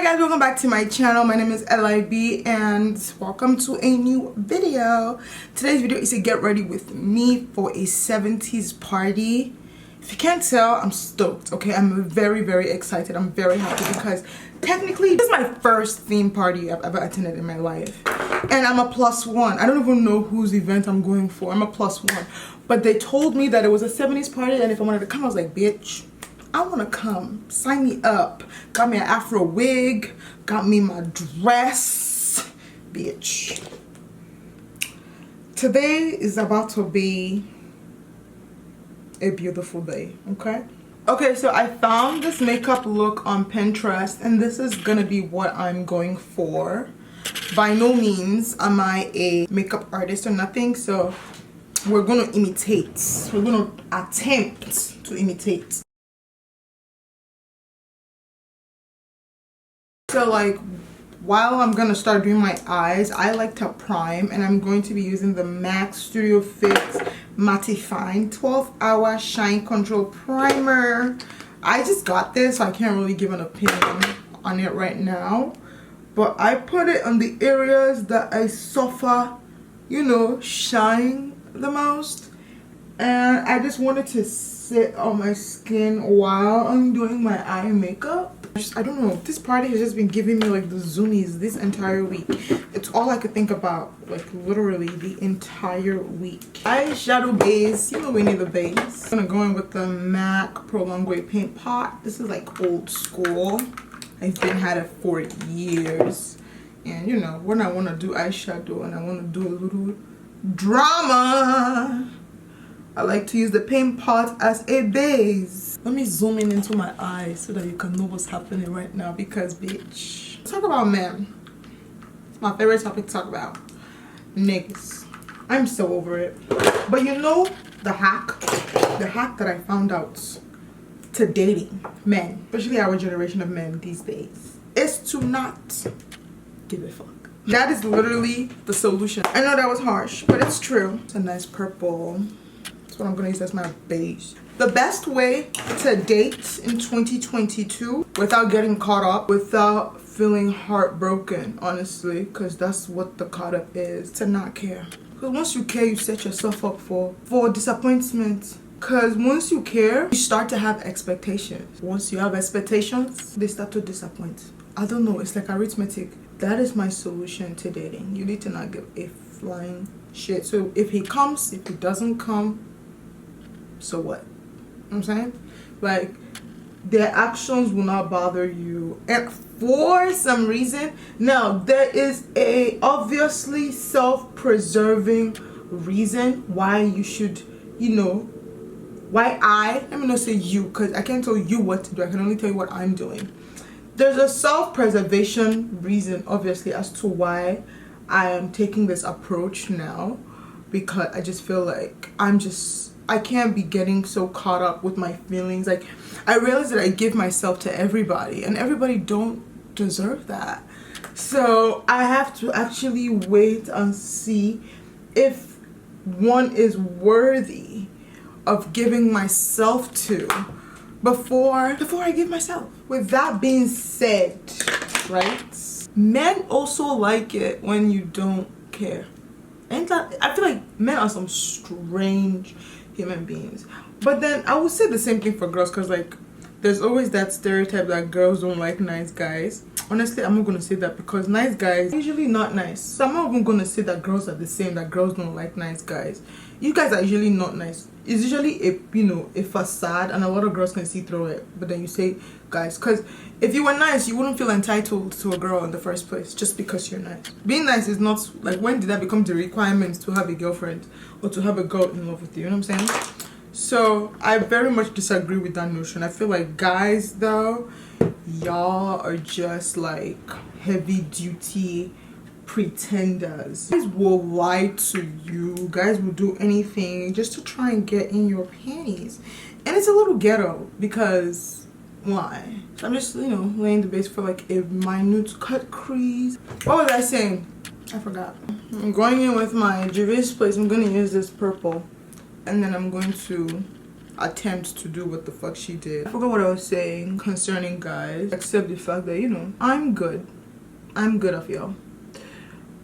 Hi guys, welcome back to my channel. My name is LIB and welcome to a new video. Today's video is a get ready with me for a 70s party. If you can't tell, I'm stoked. Okay, I'm very excited. I'm very happy because technically this is my first theme party I've ever attended in my life, and I'm a +1. I don't even know whose event I'm going for. I'm a +1, but they told me that it was a 70s party and if I wanted to come, I was like, bitch, I want to come. Sign me up. Got me an afro wig. Got me my dress. Bitch. Today is about to be a beautiful day. Okay? Okay, so I found this makeup look on Pinterest and this is gonna be what I'm going for. By no means am I a makeup artist or nothing, so we're gonna imitate. We're gonna attempt to imitate. So like, while I'm gonna start doing my eyes, I like to prime, and I'm going to be using the MAC Studio Fix Mattifying 12-Hour Shine Control Primer. I just got this, so I can't really give an opinion on it right now. But I put it on the areas that I suffer, you know, shine the most. And I just wanted to sit on my skin while I'm doing my eye makeup. I don't know, this party has just been giving me like the zoomies this entire week. It's all I could think about, like literally the entire week. Eyeshadow base, you know we need the base. I'm gonna go in with the MAC Pro Longwear Paint Pot. This is like old school. I've been had it for years. And you know, when I want to do eyeshadow and I want to do a little drama, I like to use the paint pot as a base. Let me zoom in into my eyes so that you can know what's happening right now, because bitch. Let's talk about men. It's my favorite topic to talk about. Niggas. I'm so over it. But you know the hack that I found out to dating men, especially our generation of men these days, is to not give a fuck. That is literally the solution. I know that was harsh, but it's true. It's a nice purple. What I'm gonna use as my base. The best way to date in 2022 without getting caught up, without feeling heartbroken, honestly, because that's what the caught up is, to not care. Because once you care, you set yourself up for disappointment. Because once you care, you start to have expectations. Once you have expectations, they start to disappoint. I don't know, it's like arithmetic. That is my solution to dating. You need to not give a flying shit. So if he comes, if he doesn't come, so what? You know what I'm saying? Like, their actions will not bother you. And for some reason, now there is a obviously self-preserving reason why you should, you know, let me not say you, because I can't tell you what to do. I can only tell you what I'm doing. There's a self-preservation reason, obviously, as to why I am taking this approach now, because I just feel like I can't be getting so caught up with my feelings. Like, I realize that I give myself to everybody and everybody don't deserve that. So I have to actually wait and see if one is worthy of giving myself to before I give myself. With that being said, right? Men also like it when you don't care. And I feel like men are some strange human beings. But then I would say the same thing for girls, because like there's always that stereotype that girls don't like nice guys. Honestly, I'm not gonna say that, because nice guys are usually not nice. So I'm not even gonna say that girls are the same, that girls don't like nice guys. You guys are usually not nice. It's usually a facade, and a lot of girls can see through it. But then you say guys, because if you were nice, you wouldn't feel entitled to a girl in the first place just because you're nice. Being nice is not like, when did that become the requirement to have a girlfriend or to have a girl in love with you? You know what I'm saying? So I very much disagree with that notion. I feel like guys, though, y'all are just like heavy duty pretenders. Guys will lie to you. Guys will do anything just to try and get in your panties. And it's a little ghetto, because why? So I'm just, you know, laying the base for like a minute cut crease. What was I saying? I forgot. I'm going in with my Juvia's Place. I'm going to use this purple, and then I'm going to attempt to do what the fuck she did. I forgot what I was saying concerning guys, except the fact that, you know, I'm good of y'all.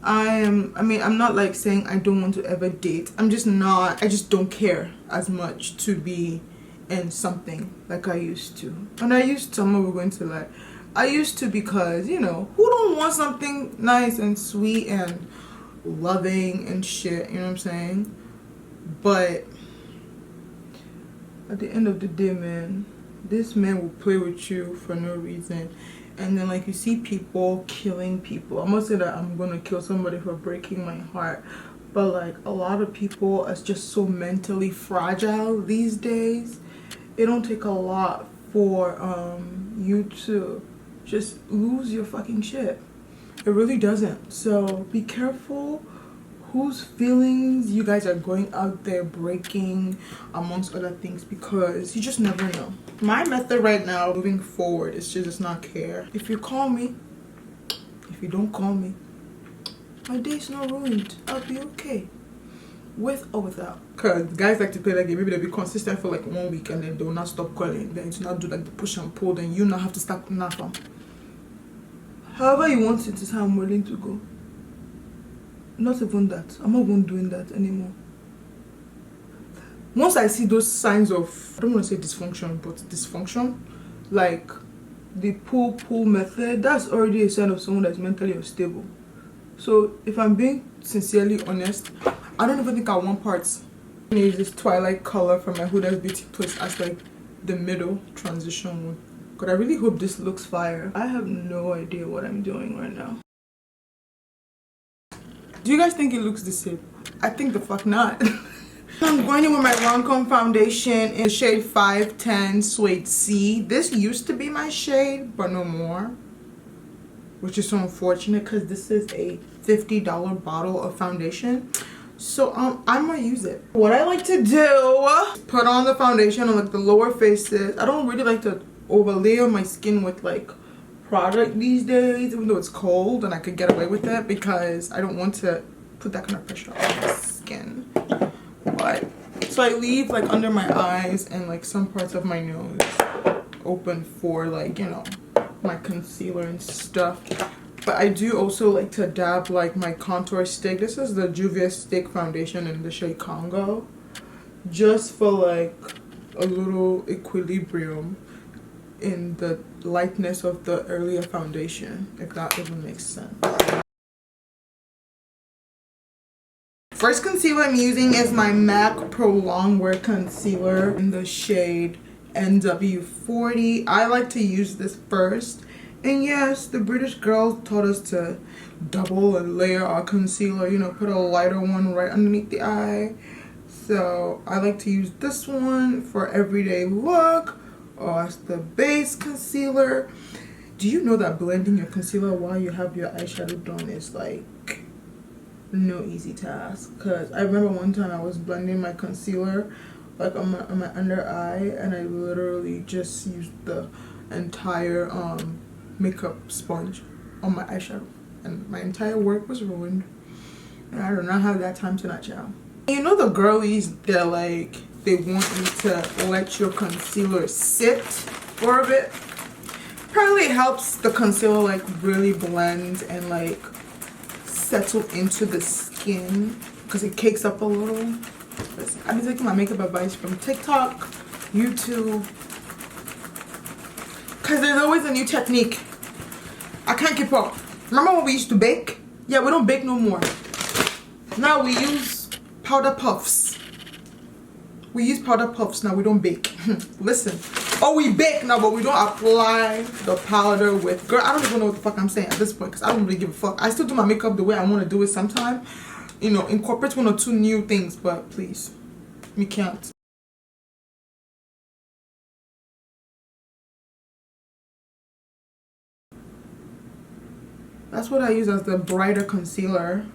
I'm not like saying I don't want to ever date. I just don't care as much to be in something like I used to. And I used to, I'm not going to lie, I used to, because, you know, who don't want something nice and sweet and loving and shit, you know what I'm saying? But at the end of the day, man, this man will play with you for no reason. And then, like, you see people killing people. I'm not saying that I'm gonna kill somebody for breaking my heart, but like, a lot of people are just so mentally fragile these days. It don't take a lot for you to just lose your fucking shit. It really doesn't. So be careful whose feelings you guys are going out there breaking, amongst other things, because you just never know. My method right now moving forward is to just not care. If you call me, if you don't call me, my day's not ruined. I'll be okay, with or without. Because guys like to play that game. Maybe they'll be consistent for like 1 week and then they'll not stop calling. Then to not do like the push and pull, then you not have to start nothing. However you want it is how I'm willing to go. Not even that. I'm not even doing that anymore. Once I see those signs of, I don't want to say dysfunction, but dysfunction, like the pull method, that's already a sign of someone that's mentally unstable. So if I'm being sincerely honest, I don't even think I want parts. I'm gonna use this twilight color from my Huda's Beauty Place as like the middle transition one. But I really hope this looks fire. I have no idea what I'm doing right now. Do you guys think it looks the same? I think the fuck not. I'm going in with my Lancome foundation in the shade 510 Suede C. This used to be my shade, but no more. Which is so unfortunate because this is a $50 bottle of foundation. So I'm gonna use it. What I like to do, put on the foundation on like the lower faces. I don't really like to overlay on my skin with like product these days, even though it's cold and I could get away with it because I don't want to put that kind of pressure on my skin. But so I leave like under my eyes and like some parts of my nose open for like, you know, my concealer and stuff. But I do also like to dab like my contour stick. This is the Juvia Stick foundation in the shade Congo, just for like a little equilibrium in the lightness of the earlier foundation, if that even makes sense. First concealer I'm using is my MAC Pro Longwear concealer in the shade NW40. I like to use this first. And yes, the British girls taught us to double and layer our concealer, you know, put a lighter one right underneath the eye. So I like to use this one for everyday look or as the base concealer. Do you know that blending your concealer while you have your eyeshadow done is like no easy task? Because I remember one time I was blending my concealer like on my under eye, and I literally just used the entire makeup sponge on my eyeshadow and my entire work was ruined, and I do not have that time to not y'all. You know the girlies, they're like, they want you to let your concealer sit for a bit. Apparently it helps the concealer like really blend and like settle into the skin because it cakes up a little. Listen, I've been taking my makeup advice from TikTok, YouTube, because there's always a new technique. I can't keep up. Remember when we used to bake? Yeah, we don't bake no more. Now we use powder puffs. We use powder puffs now, we don't bake. Listen. Oh, we bake now, but we don't apply the powder with... Girl, I don't even know what the fuck I'm saying at this point because I don't really give a fuck. I still do my makeup the way I want to do it sometime. You know, incorporate 1 or 2 new things, but please, we can't. That's what I use as the brighter concealer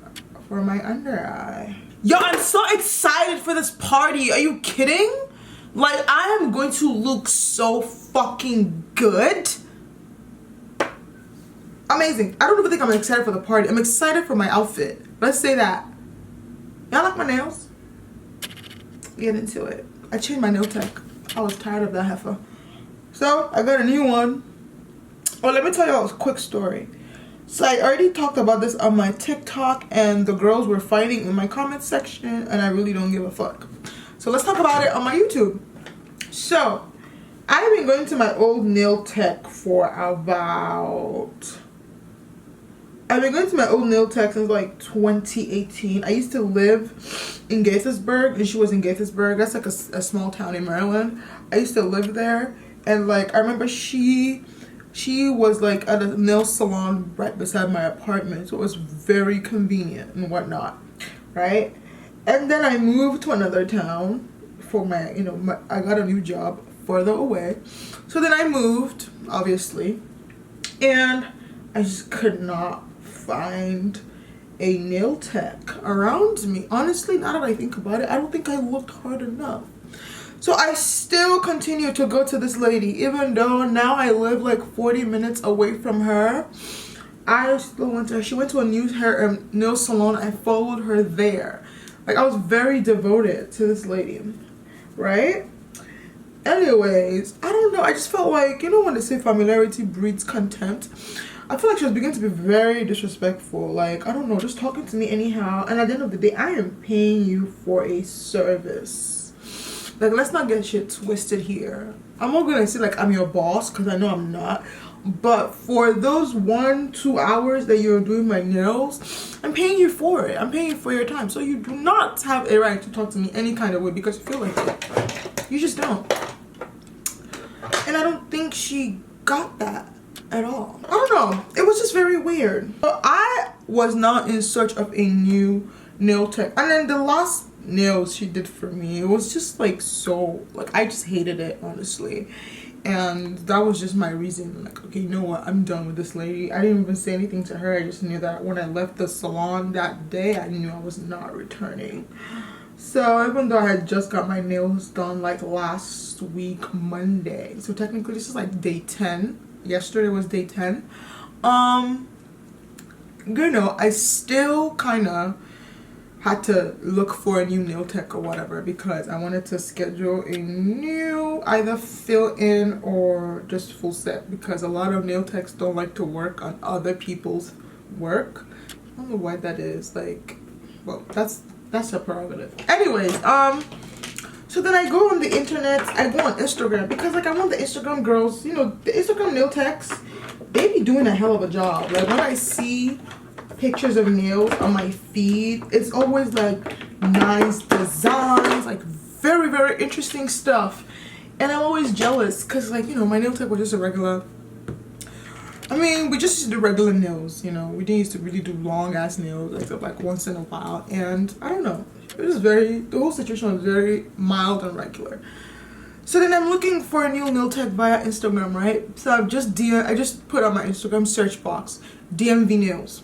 for my under eye. Yo, I'm so excited for this party. Are you kidding? Like, I am going to look so fucking good. Amazing. I don't even think I'm excited for the party. I'm excited for my outfit. Let's say that. Y'all like my nails? Get into it. I changed my nail tech. I was tired of that heifer. So I got a new one. Oh, let me tell you a quick story. So I already talked about this on my TikTok, and the girls were fighting in my comment section, and I really don't give a fuck. So let's talk about it on my YouTube. So I've been going to my old nail tech for about... I've been going to my old nail tech since like 2018. I used to live in Gaithersburg, and she was in Gaithersburg. That's like a small town in Maryland. I used to live there, and like I remember she was like at a nail salon right beside my apartment, so it was very convenient and whatnot, right? And then I moved to another town for my, I got a new job further away. So then I moved, obviously, and I just could not find a nail tech around me. Honestly, now that I think about it, I don't think I looked hard enough. So I still continue to go to this lady, even though now I live like 40 minutes away from her. I still went to her. She went to a new hair nail salon. I followed her there. Like, I was very devoted to this lady, right? Anyways, I don't know. I just felt like, when they say familiarity breeds contempt, I feel like she was beginning to be very disrespectful. Like, I don't know, just talking to me anyhow. And at the end of the day, I am paying you for a service. Like, let's not get shit twisted here. I'm not gonna say like I'm your boss, because I know I'm not. But for those 1-2 hours that you're doing my nails, I'm paying you for it. I'm paying you for your time. So you do not have a right to talk to me any kind of way because you feel like it. You just don't. And I don't think she got that at all. I don't know. It was just very weird. But I was not in search of a new nail tech. And then the last nails she did for me, it was just like so, like, I just hated it, honestly. And that was just my reason. Like, okay, you know what? I'm done with this lady. I didn't even say anything to her. I just knew that when I left the salon that day, I knew I was not returning. So even though I had just got my nails done like last week Monday, so technically this is like day 10. Yesterday was day 10. I still kind of had to look for a new nail tech or whatever, because I wanted to schedule a new either fill in or just full set, because a lot of nail techs don't like to work on other people's work. I don't know why that is. Like, well, that's a prerogative. Anyways, so then I go on the internet, I go on Instagram, because like I want the Instagram girls, the Instagram nail techs, they be doing a hell of a job. Like, when I see pictures of nails on my feed, it's always like nice designs, like very, very interesting stuff. And I'm always jealous, because like, my nail tech was just a regular, we just used to do regular nails, we didn't used to really do long ass nails except like once in a while. And I don't know, it was the whole situation was very mild and regular. So then I'm looking for a new nail tech via Instagram, right? So I just put on my Instagram search box, DMV nails.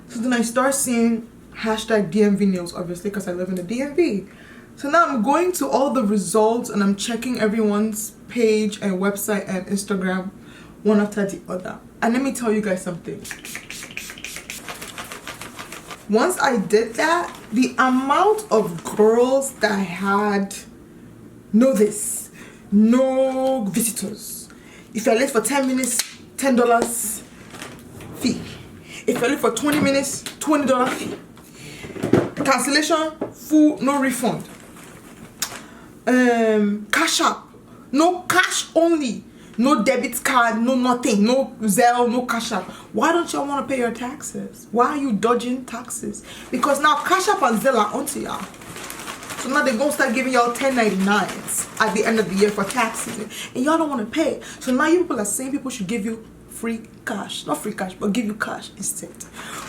So then I start seeing hashtag DMV nails, obviously, because I live in the DMV. So now I'm going to all the results and I'm checking everyone's page and website and Instagram one after the other. And let me tell you guys something. Once I did that, the amount of girls that had no visitors. If you're late for 10 minutes, $10 fee. If you're late for 20 minutes, $20 fee. Cancellation, full, no refund. Cash up, no cash only. No debit card, no nothing, no Zelle, no Cash App. Why don't y'all want to pay your taxes? Why are you dodging taxes? Because now Cash App and Zelle are onto y'all. So now they're going to start giving y'all 1099s at the end of the year for taxes. And y'all don't want to pay. So now you people are saying people should give you free cash. Not free cash, but give you cash instead.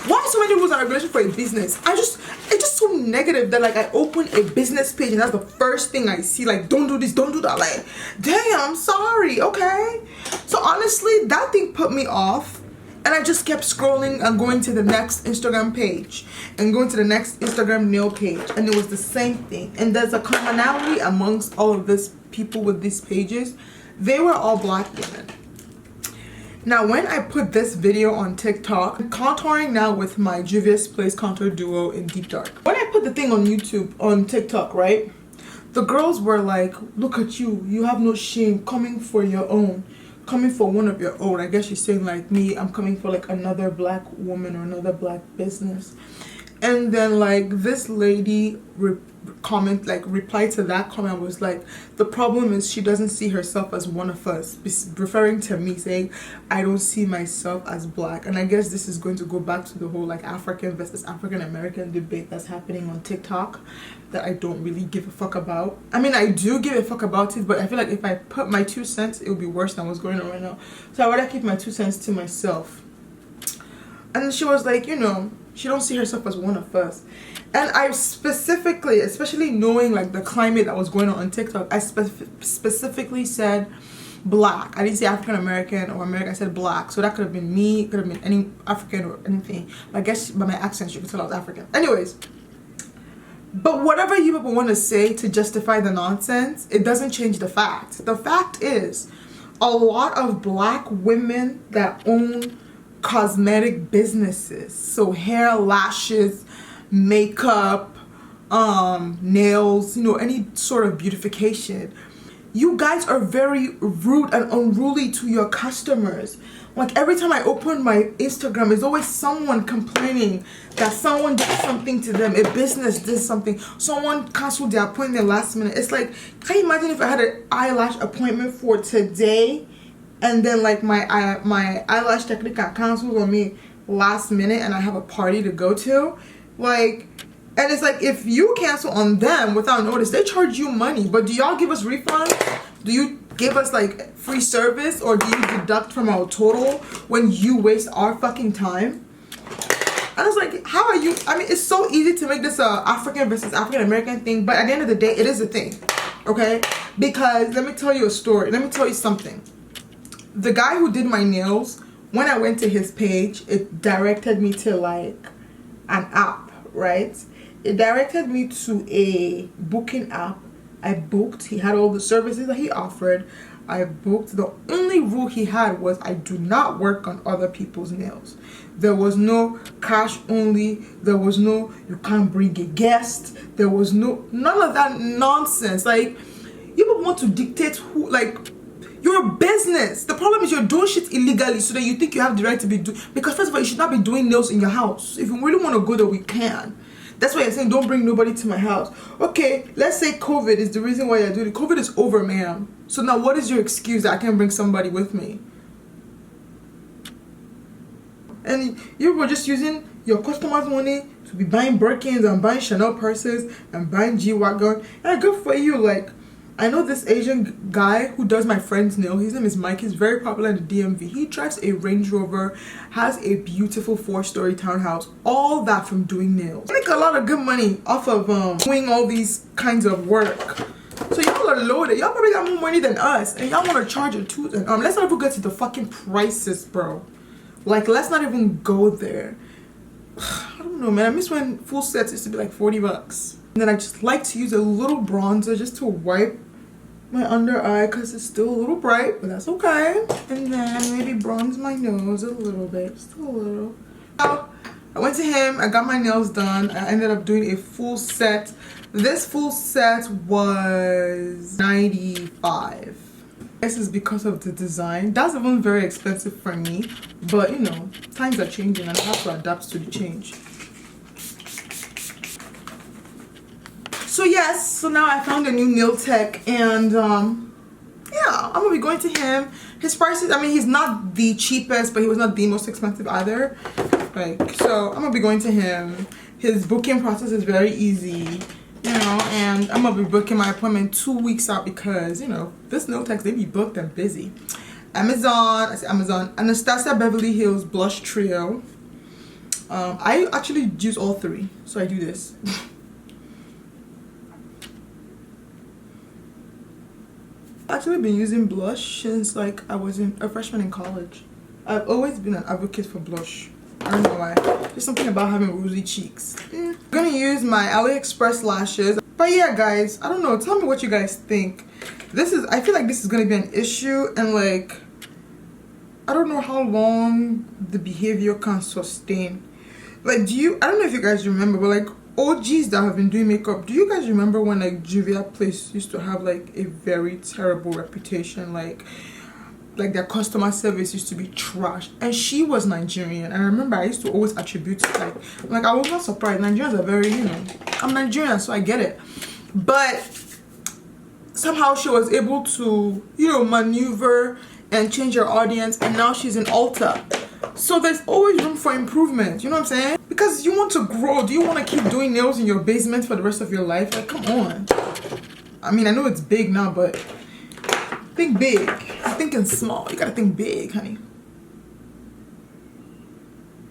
Why so many rules and regulations for a business? It's just so negative that like I open a business page and that's the first thing I see. Like, don't do this, don't do that. Like, damn, I'm sorry, okay? So honestly, that thing put me off. And I just kept scrolling and going to the next Instagram page and going to the next Instagram nail page. And it was the same thing. And there's a commonality amongst all of these people with these pages. They were all black women. Now, when I put this video on TikTok, I'm contouring now with my Juvia's Place Contour Duo in Deep Dark. When I put the thing on YouTube, on TikTok, right? the girls were like, look at you, you have no shame, coming for your own, coming for one of your own. I guess she's saying like me, I'm coming for like another black woman or another black business. And then like this lady replied to that comment, was like, the problem is she doesn't see herself as one of us, referring to me, saying I don't see myself as black. And I guess this is going to go back to the whole like African versus African American debate that's happening on TikTok, that I don't really give a fuck about. I mean, I do give a fuck about it, but I feel like if I put my 2 cents, it would be worse than what's going on right now. So I rather keep my 2 cents to myself. And she was like, you know, she don't see herself as one of us. And I specifically, especially knowing like the climate that was going on TikTok, I specifically said black. I didn't say African American or American, I said black. So that could have been me, could have been any African or anything. But I guess by my accent you could tell I was African. Anyways, but whatever you people want to say to justify the nonsense, it doesn't change the fact. The fact is, a lot of black women that own cosmetic businesses, so hair, lashes, makeup, nails, you know, any sort of beautification, you guys are very rude and unruly to your customers. Like every time I open my Instagram, there's always someone complaining that someone did something to them, a business did something, someone canceled their appointment last minute. It's like, can you imagine if I had an eyelash appointment for today, and then like my eyelash technique got canceled on me last minute and I have a party to go to? Like, and it's like, if you cancel on them without notice, they charge you money. But do y'all give us refunds? Do you give us like free service, or do you deduct from our total when you waste our fucking time? And I was like, how are you? I mean, it's so easy to make this a African versus African American thing, but at the end of the day, it is a thing, okay? Because let me tell you a story. Let me tell you something. The guy who did my nails, when I went to his page, it directed me to like an app, right? It directed me to a booking app. I booked. He had all the services that he offered. I booked. The only rule he had was I do not work on other people's nails. There was no cash only. There was no, you can't bring a guest. There was no, none of that nonsense. Like, you people want to dictate who, like, you're a business. The problem is you're doing shit illegally so that you think you have the right to be doing. Because first of all, you should not be doing nails in your house. If you really want to go there, we can. That's why you're saying don't bring nobody to my house. Okay, let's say COVID is the reason why you're doing it. COVID is over, ma'am. So now what is your excuse that I can't bring somebody with me? And you were just using your customers' money to be buying Birkins and buying Chanel purses and buying G-Wagon. And good for you. Like, I know this Asian guy who does my friend's nail. His name is Mike. He's very popular in the DMV. He drives a Range Rover, has a beautiful 4-story townhouse. All that from doing nails. I make a lot of good money off of doing all these kinds of work. So y'all are loaded. Y'all probably got more money than us, and y'all want to charge a tooth. And let's not even get to the fucking prices, bro. Like, let's not even go there. I don't know, man. I miss when full sets used to be like 40 bucks. And then I just like to use a little bronzer just to wipe my under eye because it's still a little bright, but that's okay. And then maybe bronze my nose a little bit, just a little. So I went to him, I got my nails done. I ended up doing a full set. This full set was $95. This is because of the design. That's even very expensive for me, but you know, times are changing and I have to adapt to the change. So yes, so now I found a new nail tech, and yeah, I'm gonna be going to him. His prices, I mean, he's not the cheapest, but he was not the most expensive either. Like, so I'm gonna be going to him. His booking process is very easy, you know, and I'm gonna be booking my appointment 2 weeks out because, you know, this nail techs, they be booked and busy. Amazon, I say Amazon, Anastasia Beverly Hills Blush Trio. I actually use all three, so I do this. I've actually been using blush since like I was a freshman in college. I've always been an advocate for blush. I don't know why. There's something about having rosy cheeks. I'm gonna use my AliExpress lashes. But yeah, guys, I don't know. Tell me what you guys think. I feel like this is gonna be an issue, and like, I don't know how long the behavior can sustain. Like, I don't know if you guys remember, but like, OGs that have been doing makeup, do you guys remember when like Juvia's Place used to have like a very terrible reputation? Like their customer service used to be trash, and she was Nigerian. And I remember I used to always attribute it like I was not surprised. Nigerians are very, you know, I'm Nigerian, so I get it. But somehow she was able to, you know, maneuver and change her audience, and now she's in Ulta. So there's always room for improvement, you know what I'm saying? Because you want to grow. Do you want to keep doing nails in your basement for the rest of your life? Like, come on. I mean, I know it's big now, but think big. I'm thinking small. You gotta think big, honey.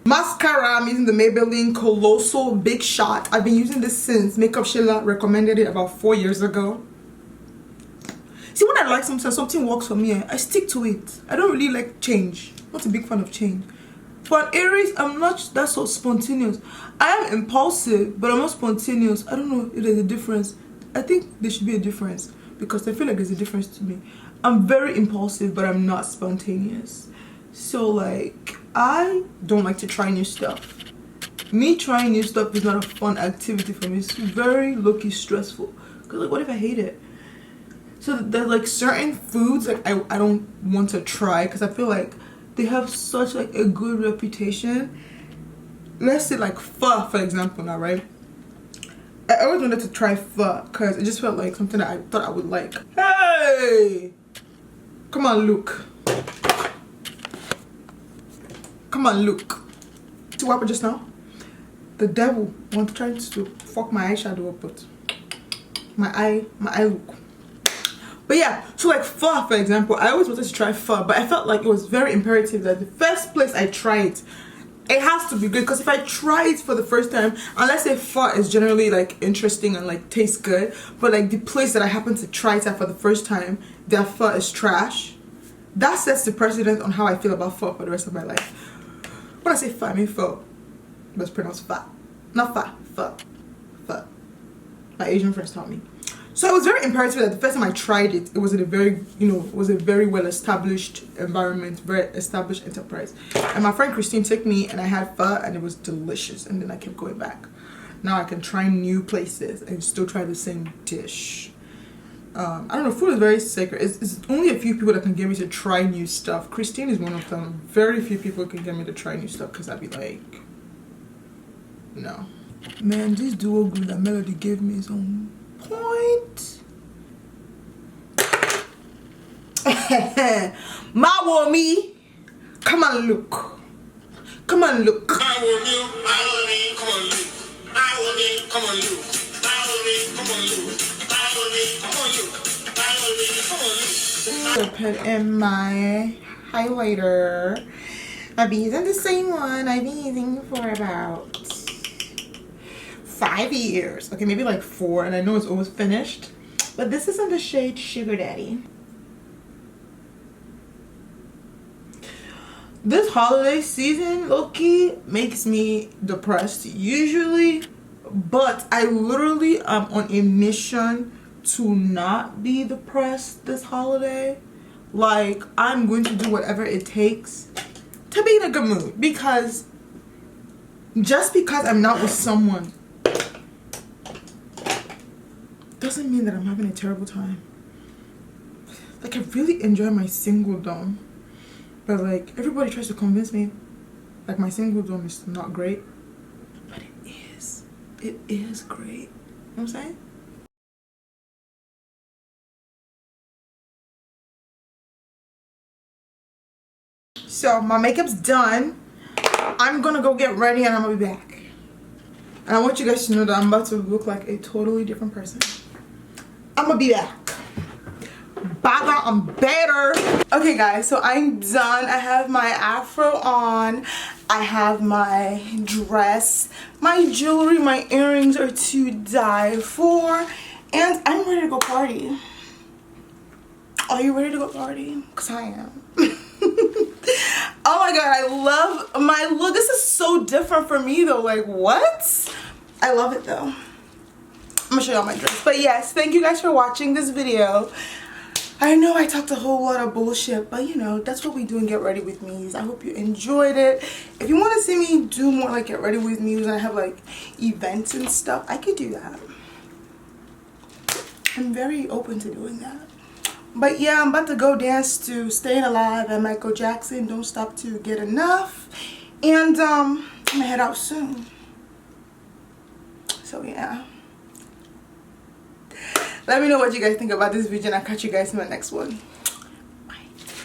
Mascara, I'm using the Maybelline Colossal Big Shot. I've been using this since Makeup Sheila recommended it about 4 years ago. See, when I like something works for me, I stick to it. I don't really like change. I'm not a big fan of change. But Aries, I'm not that so spontaneous. I am impulsive, but I'm not spontaneous. I don't know if there's a difference. I think there should be a difference, because I feel like there's a difference to me. I'm very impulsive, but I'm not spontaneous. So like, I don't like to try new stuff. Me trying new stuff is not a fun activity for me. It's very low-key stressful. Because like, what if I hate it? So there's like certain foods like I don't want to try, because I feel like they have such like a good reputation. Let's say like pho, for example, now, right? I always wanted to try pho because it just felt like something that I thought I would like. Hey! Come on, look. Come on, look. See what happened just now? The devil wants to try to fuck my eyeshadow up, but my eye look. But yeah, so like pho, for example, I always wanted to try pho, but I felt like it was very imperative that the first place I try it, it has to be good. Because if I try it for the first time, unless say pho is generally like interesting and like tastes good, but like the place that I happen to try it at for the first time, their pho is trash, that sets the precedent on how I feel about pho for the rest of my life. When I say pho, I mean pho, but it's pronounced pho, not pho, pho, pho. My Asian friends taught me. So it was very imperative that the first time I tried it, it was in a very, you know, it was a very well-established environment, very established enterprise. And my friend Christine took me and I had pho and it was delicious. And then I kept going back. Now I can try new places and still try the same dish. I don't know, food is very sacred. It's only a few people that can get me to try new stuff. Christine is one of them. Very few people can get me to try new stuff because I'd be like, no. Man, this duo glue that Melody gave me is on point. My woman, come on look. Come on look. My woman, come on look. My woman, come on look. My woman, come on look. My woman, come on look. My woman, come on look. I put in my highlighter. I've been using the same one I've been using for about 5 years. Okay, maybe like 4, and I know it's almost finished. But this is in the shade Sugar Daddy. This holiday season, low-key, makes me depressed usually, but I literally am on a mission to not be depressed this holiday. Like, I'm going to do whatever it takes to be in a good mood, because just because I'm not with someone doesn't mean that I'm having a terrible time. Like, I really enjoy my singledom, but like, everybody tries to convince me like my singledom is not great, but it is great. You know what I'm saying? So my makeup's done. I'm gonna go get ready and I'm gonna be back. And I want you guys to know that I'm about to look like a totally different person. I'm gonna be back. Bye, I'm better. Okay guys, so I'm done. I have my afro on. I have my dress. My jewelry, my earrings are to die for. And I'm ready to go party. Are you ready to go party? Because I am. Oh my god, I love my look. This is so different for me though. Like, what? I love it though. I'm gonna show y'all my dress. But yes, thank you guys for watching this video. I know I talked a whole lot of bullshit, but you know, that's what we do in Get Ready With Me's. I hope you enjoyed it. If you want to see me do more like Get Ready With Me's and I have like events and stuff, I could do that. I'm very open to doing that. But yeah, I'm about to go dance to Staying Alive and Michael Jackson, Don't Stop to Get Enough. And I'm gonna head out soon. So yeah. Let me know what you guys think about this video and I'll catch you guys in my next one.